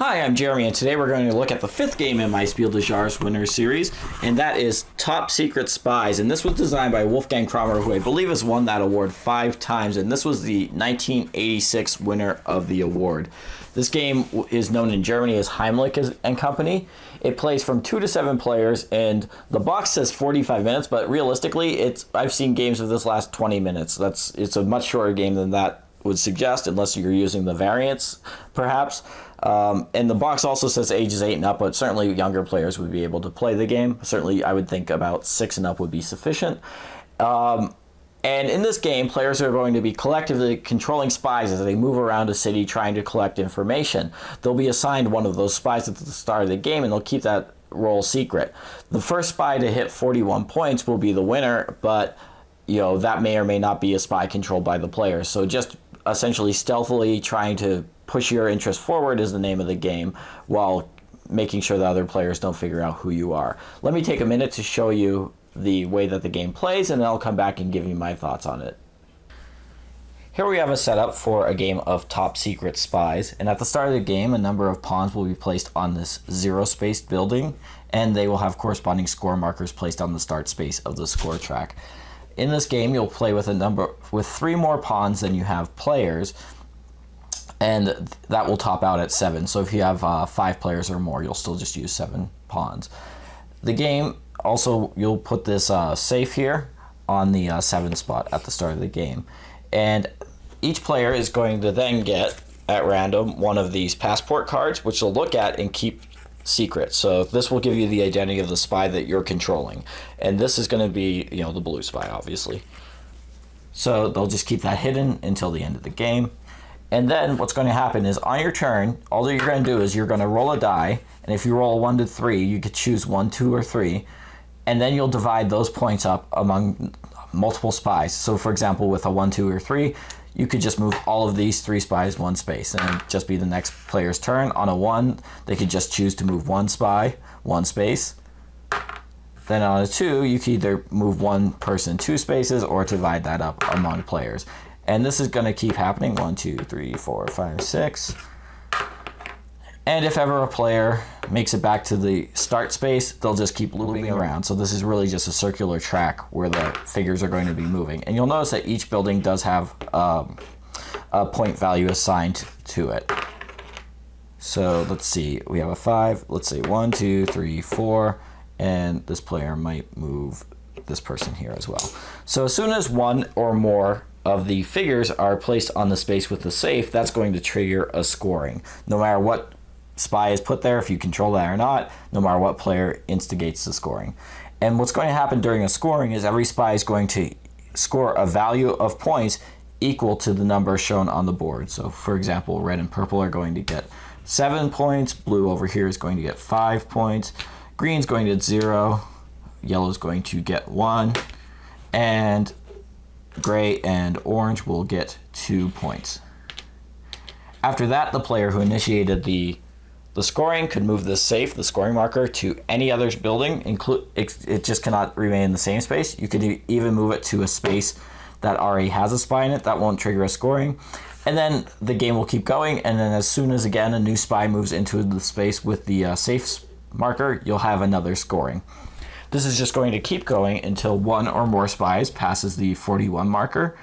Hi, I'm Jeremy, and today we're going to look at the fifth game in my Spiel Jahres Winners series, and that is Top Secret Spies. And this was designed by Wolfgang Kramer, who I believe has won that award 5 times, and this was the 1986 winner of the award. This game is known in Germany as Heimlich and Company. It plays from 2 to 7 players, and the box says 45 minutes, but realistically, I've seen games of this last 20 minutes. It's a much shorter game than that would suggest, unless you're using the variants, perhaps. And the box also says ages 8 and up, but certainly younger players would be able to play the game. Certainly, I would think about 6 and up would be sufficient. And in this game, players are going to be collectively controlling spies as they move around a city trying to collect information. They'll be assigned one of those spies at the start of the game, and they'll keep that role secret. The first spy to hit 41 points will be the winner, but that may or may not be a spy controlled by the players. So just essentially stealthily trying to push your interest forward is the name of the game, while making sure that other players don't figure out who you are. Let me take a minute to show you the way that the game plays, and then I'll come back and give you my thoughts on it. Here we have a setup for a game of Top Secret Spies, and at the start of the game, a number of pawns will be placed on this zero-spaced building, and they will have corresponding score markers placed on the start space of the score track. In this game, you'll play with 3 more pawns than you have players, and that will top out at 7. So if you have 5 players or more, you'll still just use 7 pawns. The game also, you'll put this safe here on the 7 spot at the start of the game, and each player is going to then get at random one of these passport cards, which they'll look at and keep secret. So this will give you the identity of the spy that you're controlling, and this is going to be the blue spy, obviously. So they'll just keep that hidden until the end of the game. And then what's going to happen is on your turn, all that you're going to do is you're going to roll a die, and if you roll a 1 to 3, you could choose 1, 2, or 3, and then you'll divide those points up among multiple spies. So for example, with a 1, 2, or 3, you could just move all of these 3 spies 1 space, and it'd just be the next player's turn. On a 1, they could just choose to move 1 spy 1 space. Then on a 2, you could either move 1 person 2 spaces or divide that up among players. And this is going to keep happening 1, 2, 3, 4, 5, 6. And if ever a player makes it back to the start space, they'll just keep looping around. So this is really just a circular track where the figures are going to be moving. And you'll notice that each building does have a point value assigned to it. So let's see, we have a 5. Let's say 1, 2, 3, 4, and this player might move this person here as well. So as soon as 1 or more of the figures are placed on the space with the safe, that's going to trigger a scoring. No matter what spy is put there, if you control that or not, no matter what player instigates the scoring. And what's going to happen during a scoring is every spy is going to score a value of points equal to the number shown on the board. So for example, red and purple are going to get 7 points, blue over here is going to get 5 points, green's going to get 0, yellow's going to get 1, and gray and orange will get 2 points. After that, the player who initiated the scoring could move the safe, the scoring marker, to any other building. It just cannot remain in the same space. You could even move it to a space that already has a spy in it. That won't trigger a scoring. And then the game will keep going, and then as soon as, again, a new spy moves into the space with the safe marker, you'll have another scoring. This is just going to keep going until 1 or more spies passes the 41 marker.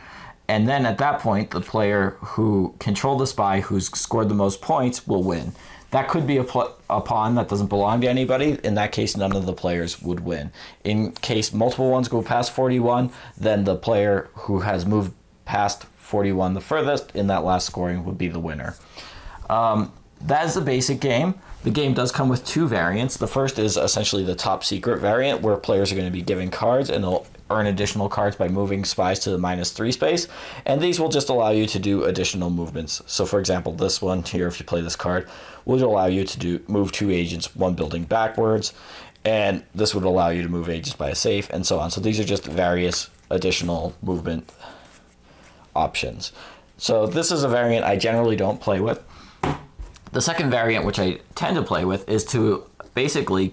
And then at that point, the player who controlled the spy who's scored the most points will win. That could be a pawn that doesn't belong to anybody. In that case, none of the players would win. In case multiple ones go past 41, then the player who has moved past 41 the furthest in that last scoring would be the winner. That is the basic game. The game does come with 2 variants. The first is essentially the top secret variant, where players are going to be given cards and they'll earn additional cards by moving spies to the -3 space, and these will just allow you to do additional movements. So for example, this one here, if you play this card, will allow you to move 2 agents 1 building backwards, and this would allow you to move agents by a safe, and so on. So these are just various additional movement options. So this is a variant I generally don't play with. The second variant, which I tend to play with, is to basically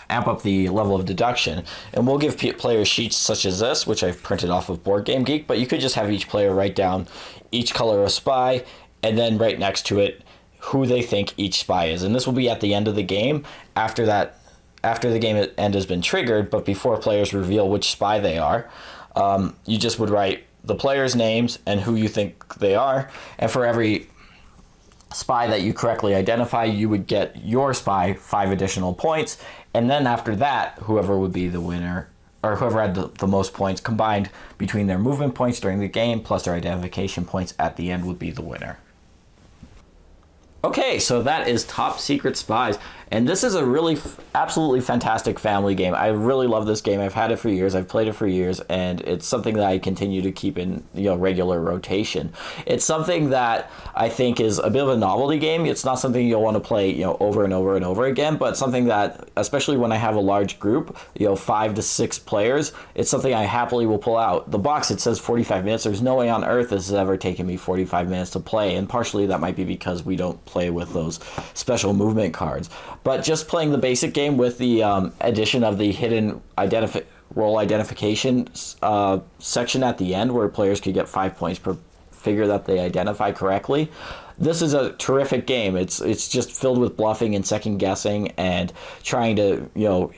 amp up the level of deduction. And we'll give players sheets such as this, which I've printed off of Board Game Geek, but you could just have each player write down each color of spy, and then right next to it, who they think each spy is. And this will be at the end of the game after the game end has been triggered, but before players reveal which spy they are. You just would write the players' names and who you think they are. And for every spy that you correctly identify, you would get your spy 5 additional points. And then after that, whoever would be the winner, or whoever had the most points combined between their movement points during the game plus their identification points at the end, would be the winner. Okay, so that is Top Secret Spies, and this is a really absolutely fantastic family game. I really love this game. I've had it for years. I've played it for years, and it's something that I continue to keep in regular rotation. It's something that I think is a bit of a novelty game. It's not something you'll want to play over and over and over again, but something that, especially when I have a large group, 5 to 6 players, it's something I happily will pull out. The box, it says 45 minutes. There's no way on earth this has ever taken me 45 minutes to play, and partially that might be because we don't play with those special movement cards. But just playing the basic game with the addition of the hidden role identification section at the end, where players could get 5 points per figure that they identify correctly. This is a terrific game. It's just filled with bluffing and second guessing and trying to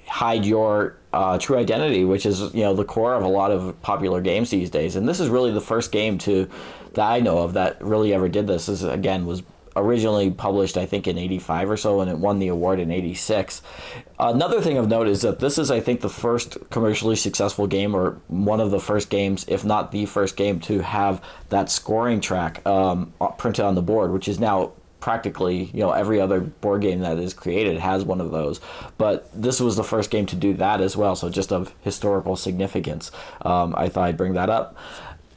hide your true identity, which is the core of a lot of popular games these days. And this is really the first game that I know of that really ever did this. This again was originally published, I think, in 85 or so, and it won the award in 86. Another thing of note is that this is, I think, the first commercially successful game, or one of the first games, if not the first game, to have that scoring track printed on the board, which is now practically, every other board game that is created has one of those. But this was the first game to do that as well, so just of historical significance. I thought I'd bring that up.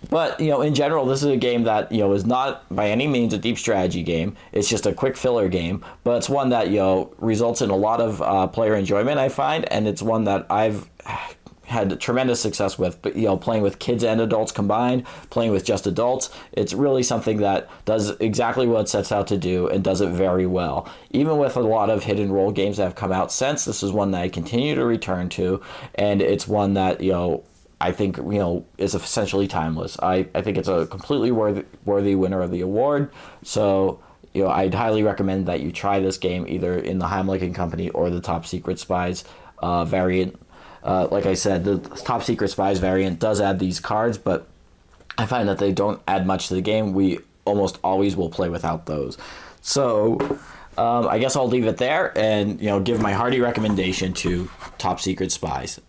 But, in general, this is a game that, is not by any means a deep strategy game. It's just a quick filler game. But it's one that, results in a lot of player enjoyment, I find. And it's one that I've had tremendous success with. But, playing with kids and adults combined, playing with just adults, it's really something that does exactly what it sets out to do and does it very well. Even with a lot of hidden role games that have come out since, this is one that I continue to return to. And it's one that, I think, is essentially timeless. I think it's a completely worthy winner of the award. So, I'd highly recommend that you try this game either in the Heimlich & Company or the Top Secret Spies variant. Like I said, the Top Secret Spies variant does add these cards, but I find that they don't add much to the game. We almost always will play without those. So, I guess I'll leave it there and, give my hearty recommendation to Top Secret Spies.